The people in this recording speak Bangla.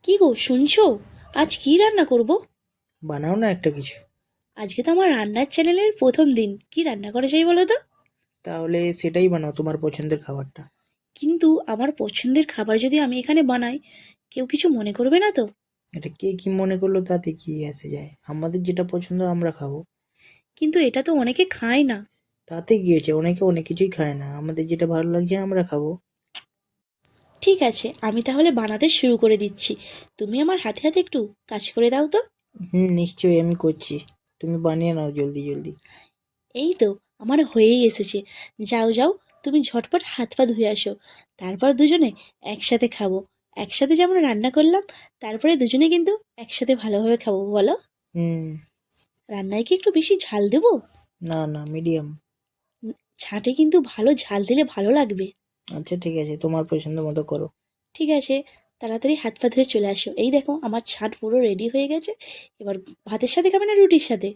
কি গো শুনছো? আজ কি রান্না করব? বানাও না একটা কিছু। আজকে তো আমার রান্নার চ্যানেলের প্রথম দিন, কি রান্না করা যায় বলো তো? তাহলে সেটাই বানাও, তোমার পছন্দের খাবারটা। কিন্তু আমার পছন্দের খাবার যদি আমি এখানে বানাই, কেউ কিছু মনে করবে না তো? এটা কে কি মনে করলো তাতে কি আসে যায়, আমাদের যেটা পছন্দ আমরা খাবো। কিন্তু এটা তো অনেকে খায় না। তাতে কি হয়েছে, অনেকে অনেক কিছুই খায় না, আমাদের যেটা ভালো লাগছে আমরা খাবো। ঠিক আছে, আমি তাহলে বানাতে শুরু করে দিচ্ছি। তুমি আমার হাতে হাতে একটু কাজ করে দাও তো। নিশ্চয়ই আমি করছি। তুমি বানিয়ে নাও জলদি জলদি। এই তো, আমার হয়েই এসেছে। যাও যাও, তুমি ঝটপট হাত পা ধুয়ে আসো। তারপর দুজনে একসাথে খাবো। একসাথে যেমন রান্না করলাম, তারপরে দুজনে কিন্তু একসাথে ভালোভাবে খাবো, বলো? হুম। রান্নায় কি একটু বেশি ঝাল দেবো? না না, মিডিয়াম। ছাঁটে কিন্তু ভালো ঝাল দিলে ভালো লাগবে। আচ্ছা ঠিক আছে, তোমার পছন্দ মতো করো। ঠিক আছে, তাড়াতাড়ি হাত পা ধুয়ে চলে আসো। এই দেখো, আমার ছাঁট পুরো রেডি হয়ে গেছে। এবার ভাতের সাথে খাবে না রুটির সাথে?